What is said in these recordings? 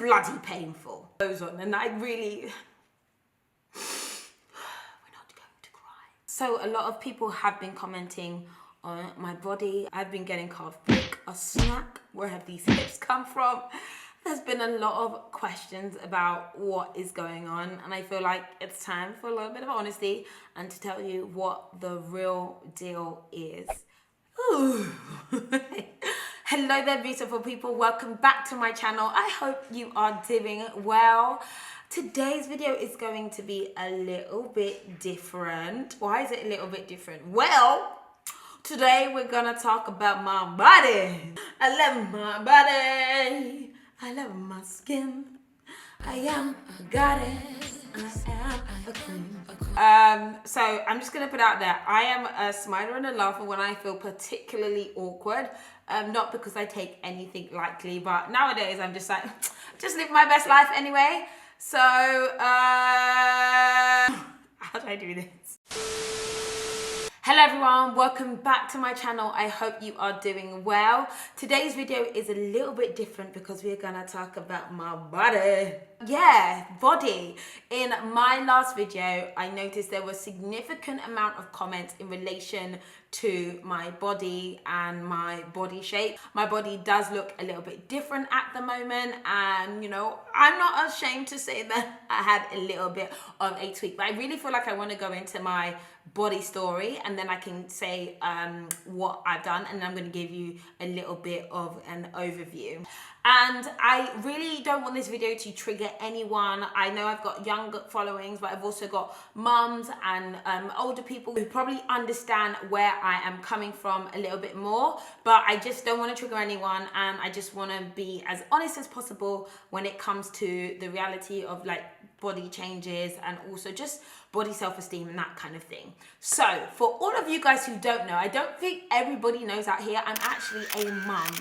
bloody painful. Goes on, and I really, we're not going to cry. So a lot of people have been commenting on my body. I've been getting carved thick, a snack. Where have these hips come from? There's been a lot of questions about what is going on, and I feel like it's time for a little bit of honesty and to tell you what the real deal is. Ooh. Hello there, beautiful people. Welcome back to my channel. I hope you are doing well. Today's video is going to be a little bit different. Why is it a little bit different? Well, today we're gonna talk about my body. I love my body. I love my skin. I am a goddess. I am a queen. So I'm just gonna put out there, I am a smiler and a laugher when I feel particularly awkward. Not because I take anything lightly, but nowadays I'm just like, just live my best life anyway. So, how do I do this? Hello everyone, welcome back to my channel. I hope you are doing well. Today's video is a little bit different because we're gonna talk about my body. Yeah, body. In my last video, I noticed there was a significant amount of comments in relation to my body and my body shape. My body does look a little bit different at the moment, and you know, I'm not ashamed to say that I had a little bit of a tweak, but I really feel like I want to go into my body story and then I can say what I've done, and I'm going to give you a little bit of an overview. And I really don't want this video to trigger anyone. I know I've got young followings, but I've also got mums and older people who probably understand where I am coming from a little bit more, but I just don't want to trigger anyone, and I just want to be as honest as possible when it comes to the reality of like body changes and also just body self-esteem and that kind of thing. So for all of you guys who don't know, I don't think everybody knows out here, I'm actually a mum.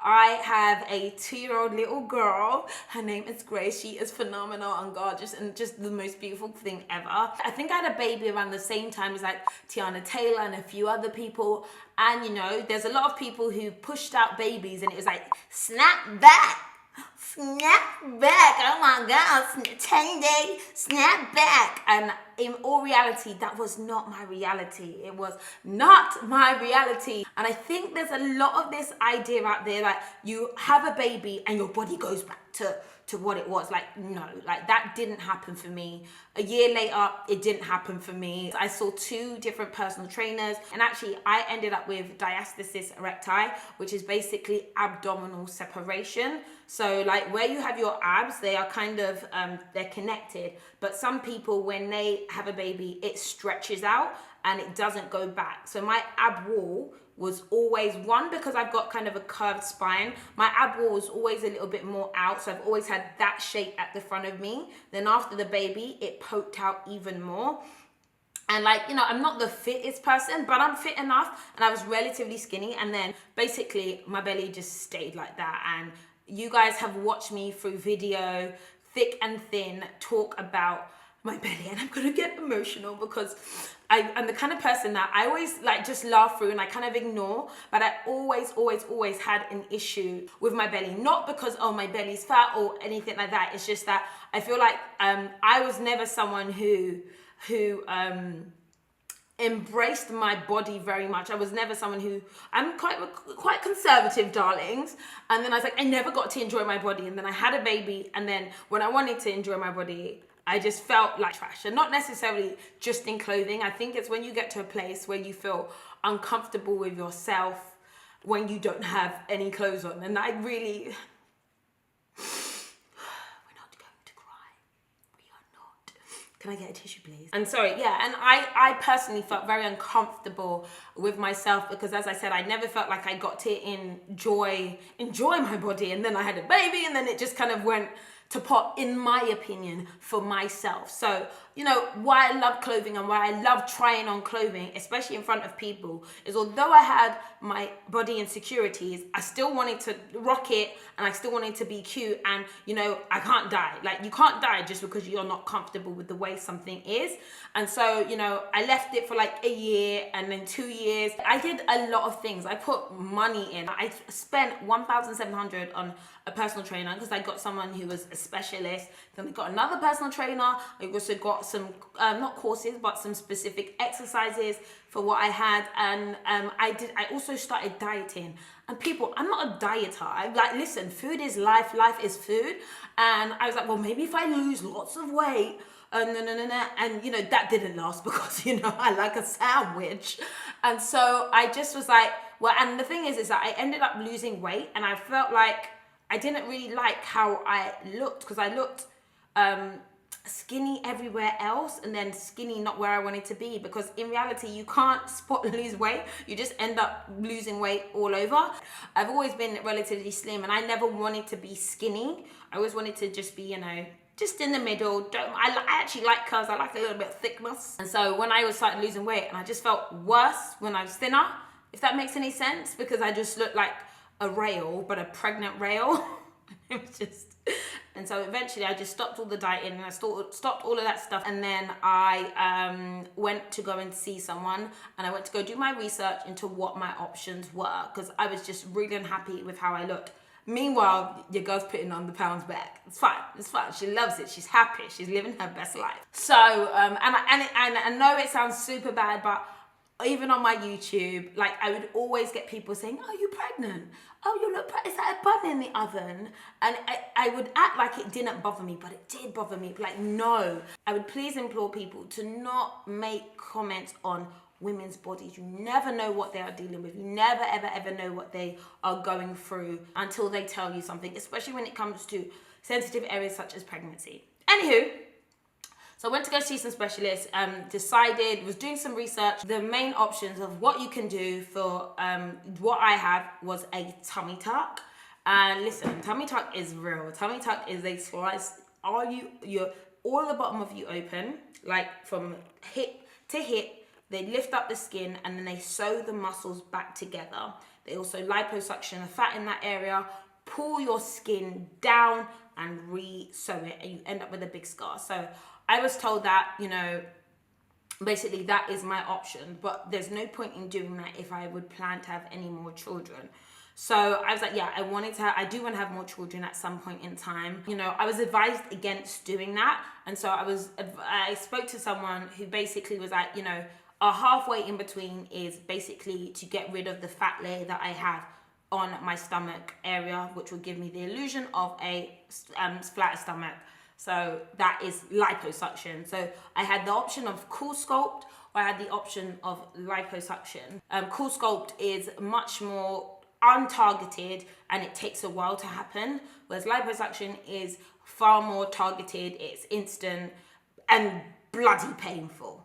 I have a 2-year-old little girl. Her name is Grace. She is phenomenal and gorgeous and just the most beautiful thing ever. I think I had a baby around the same time as like Tiana Taylor and a few other people. And you know, there's a lot of people who pushed out babies and it was like, snap back. Snap back, oh my god, 10 days, snap back. And in all reality, that was not my reality. It was not my reality. And I think there's a lot of this idea out there that you have a baby and your body goes back to what it was. Like, no, like that didn't happen for me. A year later, it didn't happen for me. I saw 2 different personal trainers, and actually I ended up with diastasis recti, which is basically abdominal separation. So like where you have your abs, they are kind of, they're connected, but some people, when they have a baby, it stretches out and it doesn't go back. So my ab wall was always, one, because I've got kind of a curved spine, my ab wall was always a little bit more out, so I've always had that shape at the front of me. Then after the baby, it poked out even more. And like, you know, I'm not the fittest person, but I'm fit enough, and I was relatively skinny, and then basically my belly just stayed like that. And you guys have watched me through video, thick and thin, talk about my belly, and I'm gonna get emotional because I'm the kind of person that I always like just laugh through and I kind of ignore, but I always had an issue with my belly. Not because, oh, my belly's fat or anything like that. It's just that I feel like I was never someone who embraced my body very much. I was never someone who, I'm quite conservative, darlings. And then I was like, I never got to enjoy my body. And then I had a baby, and then when I wanted to enjoy my body, I just felt like trash. And not necessarily just in clothing. I think it's when you get to a place where you feel uncomfortable with yourself when you don't have any clothes on. And I really, we're not going to cry. We are not. Can I get a tissue, please? And sorry, yeah, and I personally felt very uncomfortable with myself because, as I said, I never felt like I got to enjoy my body. And then I had a baby, and then it just kind of went to pot, in my opinion, for myself. So you know, why I love clothing and why I love trying on clothing, especially in front of people, is although I had my body insecurities, I still wanted to rock it and I still wanted to be cute. And, you know, I can't die. Like, you can't die just because you're not comfortable with the way something is. And so, you know, I left it for like a year and then 2 years. I did a lot of things. I put money in. I spent $1,700 on a personal trainer because I got someone who was a specialist. Then I got another personal trainer. I also got some, not courses, but some specific exercises for what I had. And I also started dieting. And people, I'm not a dieter. I'm like, listen, food is life. Life is food. And I was like, well, maybe if I lose lots of weight, and you know, that didn't last because, you know, I like a sandwich. And so I just was like, well, and the thing is that I ended up losing weight and I felt like I didn't really like how I looked, because I looked skinny everywhere else and then skinny not where I wanted to be, because in reality you can't spot and lose weight. You just end up losing weight all over. I've always been relatively slim and I never wanted to be skinny. I always wanted to just be, you know, just in the middle. I actually like curves. I like a little bit of thickness. And so when I was starting losing weight, and I just felt worse when I was thinner, if that makes any sense, because I just looked like a rail, but a pregnant rail. It was just, and so eventually I just stopped all the dieting and I stopped all of that stuff. And then I went to go and see someone, and I went to go do my research into what my options were, because I was just really unhappy with how I looked. Meanwhile, your girl's putting on the pounds back. It's fine. It's fine. She loves it. She's happy. She's living her best life. So, and I know it sounds super bad, but even on my YouTube, like, I would always get people saying, "Oh, you're pregnant. Oh, you look pregnant. Is that a bun in the oven?" And I would act like it didn't bother me, but it did bother me. Like, no. I would please implore people to not make comments on women's bodies. You never know what they are dealing with. You never, ever, ever know what they are going through until they tell you something, especially when it comes to sensitive areas such as pregnancy. Anywho, so I went to go see some specialists, was doing some research. The main options of what you can do for what I have was a tummy tuck. And listen, tummy tuck is real. Tummy tuck is a slice. You're all the bottom of you open, like from hip to hip. They lift up the skin and then they sew the muscles back together. They also liposuction the fat in that area, pull your skin down and re-sew it, and you end up with a big scar. So I was told that, you know, basically that is my option, but there's no point in doing that if I would plan to have any more children. So I was like, yeah, I do want to have more children at some point in time. You know, I was advised against doing that. And so I spoke to someone who basically was like, you know, a halfway in between is basically to get rid of the fat layer that I have on my stomach area, which will give me the illusion of a flatter stomach. So that is liposuction. So I had the option of CoolSculpt, or I had the option of liposuction. CoolSculpt is much more untargeted and it takes a while to happen, whereas liposuction is far more targeted, it's instant and bloody painful.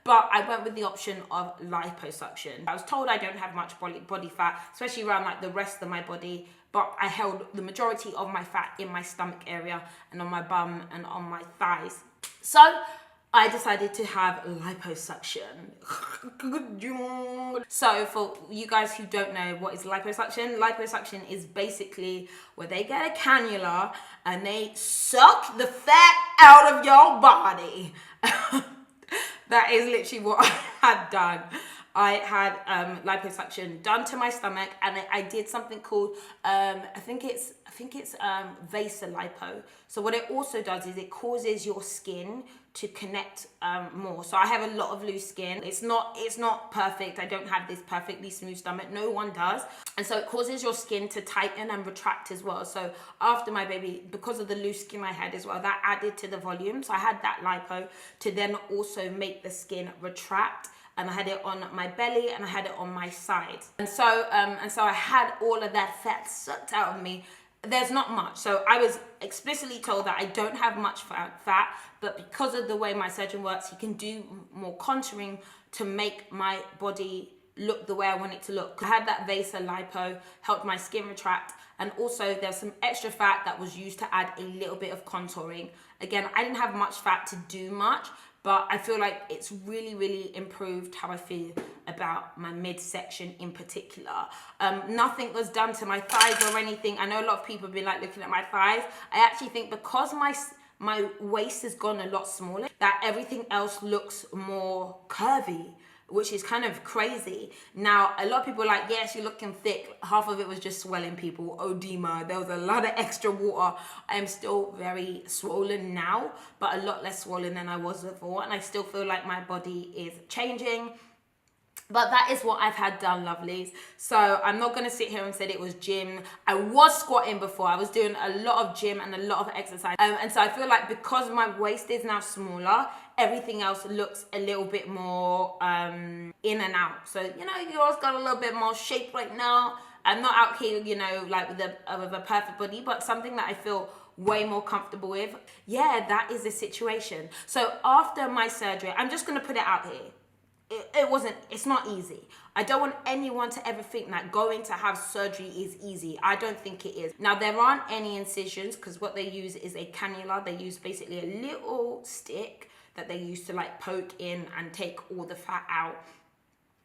But I went with the option of liposuction. I was told I don't have much body fat, especially around like the rest of my body, but I held the majority of my fat in my stomach area and on my bum and on my thighs. So I decided to have liposuction. So for you guys who don't know what is liposuction is basically where they get a cannula and they suck the fat out of your body. That is literally what I had done. I had liposuction done to my stomach, and I did something called I think it's vasolipo. So what it also does is it causes your skin to connect more. So I have a lot of loose skin. It's not perfect. I don't have this perfectly smooth stomach. No one does. And so it causes your skin to tighten and retract as well. So after my baby, because of the loose skin I had as well, that added to the volume. So I had that lipo to then also make the skin retract. And I had it on my belly and I had it on my sides. And so I had all of that fat sucked out of me. There's not much. So I was explicitly told that I don't have much fat, but because of the way my surgeon works, he can do more contouring to make my body look the way I want it to look. I had that Vasa lipo, helped my skin retract, and also there's some extra fat that was used to add a little bit of contouring. Again, I didn't have much fat to do much, but I feel like it's really, really improved how I feel about my midsection in particular. Nothing was done to my thighs or anything. I know a lot of people have been like looking at my thighs. I actually think because my waist has gone a lot smaller, that everything else looks more curvy, which is kind of crazy. Now, a lot of people are like, yes, you're looking thick. Half of it was just swelling, people. Edema. There was a lot of extra water. I am still very swollen now, but a lot less swollen than I was before. And I still feel like my body is changing. But that is what I've had done, lovelies. So I'm not going to sit here and say it was gym. I was squatting before. I was doing a lot of gym and a lot of exercise. And so I feel like because my waist is now smaller, everything else looks a little bit more in and out. So, you know, yours got a little bit more shape right now. I'm not out here, you know, like with a perfect body, but something that I feel way more comfortable with. Yeah, that is the situation. So after my surgery, I'm just going to put it out here. It's not easy. I don't want anyone to ever think that going to have surgery is easy. I don't think it is. Now, there aren't any incisions because what they use is a cannula. They use basically a little stick that they use to like poke in and take all the fat out.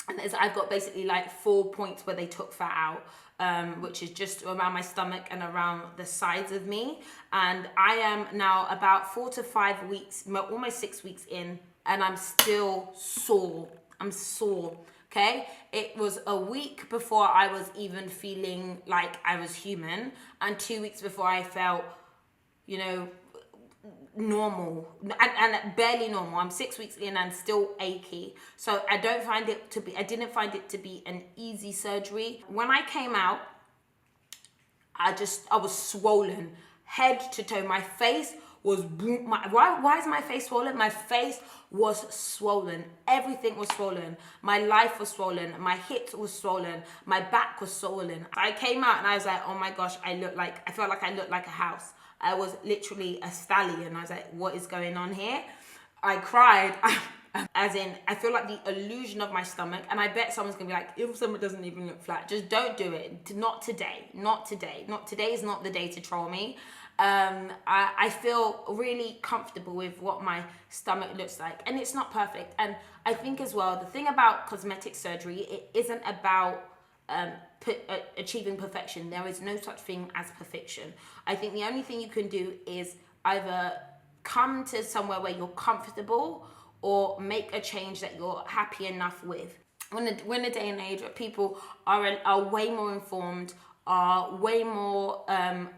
And I've got basically like 4 points where they took fat out, which is just around my stomach and around the sides of me. And I am now about 4 to 5 weeks, almost 6 weeks in, and I'm still sore. I'm sore, okay? It was a week before I was even feeling like I was human, and 2 weeks before I felt, you know, normal and barely normal. I'm 6 weeks in and still achy. So I didn't find it to be an easy surgery. When I came out, I was swollen, head to toe. My face was why is my face swollen? My face was swollen. Everything was swollen. My life was swollen. My hips was swollen. My back was swollen. I came out and I was like, oh my gosh, I felt like I looked like a house. I was literally a stallion. I was like, what is going on here? I cried. As in, I feel like the illusion of my stomach, and I bet someone's gonna be like, if someone doesn't even look flat, just don't do it. Not today. Not today. Today is not the day to troll me. I feel really comfortable with what my stomach looks like, and it's not perfect. And I think as well, the thing about cosmetic surgery, it isn't about achieving perfection. There is no such thing as perfection. I think the only thing you can do is either come to somewhere where you're comfortable or make a change that you're happy enough with. We're in a day and age where people are way more informed, are way more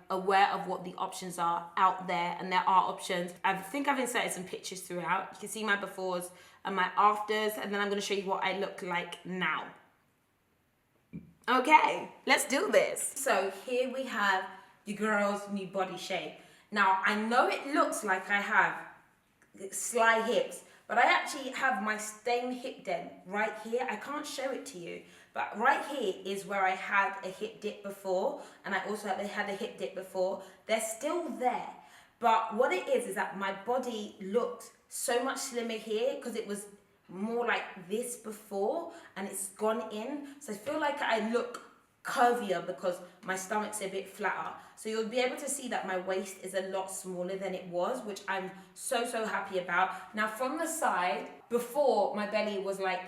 aware of what the options are out there, and there are options. I think I've inserted some pictures throughout. You can see my befores and my afters, and then I'm going to show you what I look like now. Okay, let's do this. So here we have your girl's new body shape. Now, I know it looks like I have sly hips, but I actually have my same hip dent right here. I can't show it to you, but right here is where I had a hip dip before, and I also had a hip dip before. They're still there, but what it is that my body looked so much slimmer here because it was more like this before, and it's gone in. So I feel like I look curvier because my stomach's a bit flatter. So you'll be able to see that my waist is a lot smaller than it was, which I'm so happy about. Now from the side, before my belly was like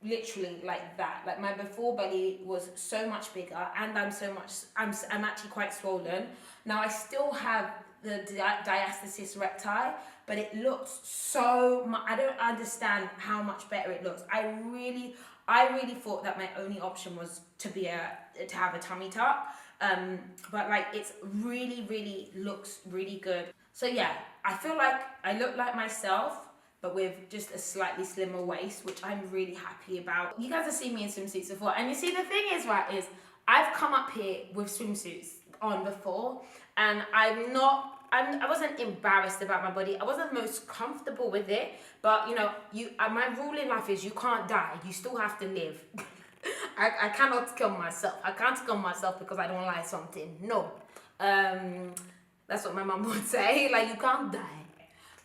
literally like that. Like my before belly was so much bigger, and I'm actually quite swollen. Now I still have the diastasis recti, but it looks so much, I don't understand how much better it looks. I really thought that my only option was to have a tummy tuck, but like it's really looks really good. So yeah, I feel like I look like myself, but with just a slightly slimmer waist, which I'm really happy about. You guys have seen me in swimsuits before, and you see the thing is, right, is I've come up here with swimsuits on before, and I wasn't embarrassed about my body. I wasn't most comfortable with it, but you know, my rule in life is you can't die. You still have to live. I cannot kill myself. I can't kill myself because I don't like something. No. That's what my mom would say. Like, you can't die.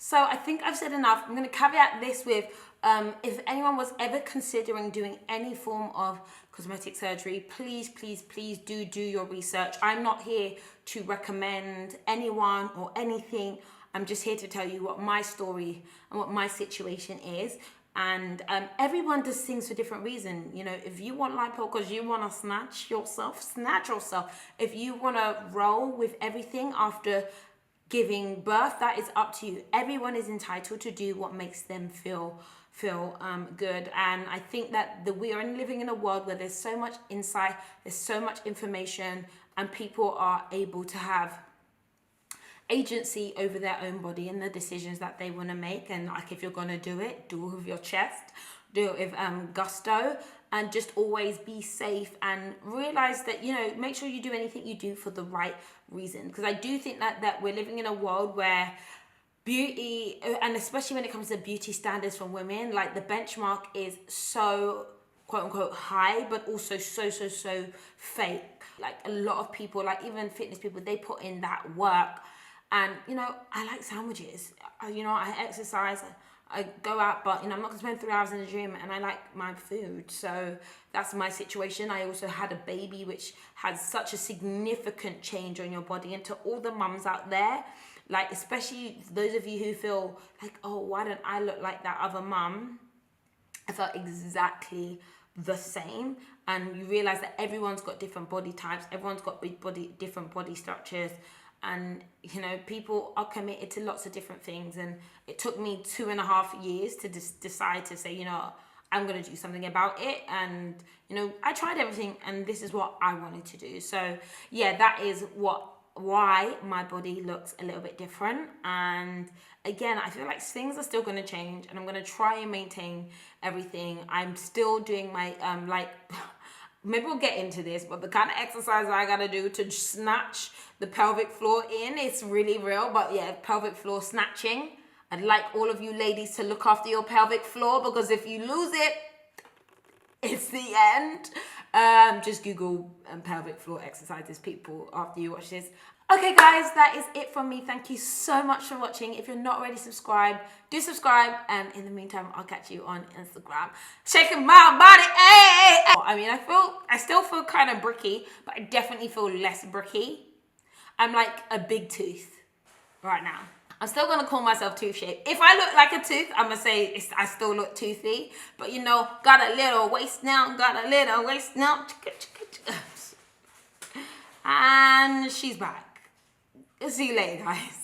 So I think I've said enough. I'm going to caveat this with if anyone was ever considering doing any form of cosmetic surgery, please, please, please do your research. I'm not here to recommend anyone or anything. I'm just here to tell you what my story and what my situation is. And everyone does things for different reasons. You know, if you want lipo because you want to snatch yourself, snatch yourself. If you want to roll with everything after giving birth, that is up to you. Everyone is entitled to do what makes them feel good. And I think that we are living in a world where there's so much insight, there's so much information, and people are able to have agency over their own body and the decisions that they want to make. And like, if you're going to do it with your chest, do it with gusto, and just always be safe and realize that, you know, make sure you do anything you do for the right reason. Because I do think that we're living in a world where beauty, and especially when it comes to beauty standards for women, like the benchmark is so quote unquote high, but also so fake. Like a lot of people, like even fitness people, they put in that work. And, you know, I like sandwiches. You know, I exercise, I go out, but, you know, I'm not going to spend 3 hours in the gym, and I like my food. So that's my situation. I also had a baby, which has such a significant change on your body. And to all the mums out there, like, especially those of you who feel like, oh, why don't I look like that other mum? I felt exactly the same. And you realize that everyone's got different body types. Everyone's got different body structures. And, you know, people are committed to lots of different things. And it took me 2.5 years to decide to say, you know, I'm going to do something about it. And, you know, I tried everything, and this is what I wanted to do. So, yeah, that is why my body looks a little bit different. And again, I feel like things are still going to change, and I'm going to try and maintain everything. I'm still doing my, maybe we'll get into this, but the kind of exercise I gotta do to snatch the pelvic floor in, it's really real. But yeah, pelvic floor snatching. I'd like all of you ladies to look after your pelvic floor, because if you lose it, it's the end. Just Google pelvic floor exercises, people, after you watch this. Okay guys, that is it from me. Thank you so much for watching. If you're not already subscribed, do subscribe. And in the meantime, I'll catch you on Instagram. Shaking my body, hey! I mean, I still feel kind of bricky, but I definitely feel less bricky. I'm like a big tooth right now. I'm still gonna call myself tooth shaped. If I look like a tooth, I'm gonna say I still look toothy. But you know, got a little waist now, got a little waist now. And she's back. See you later, guys.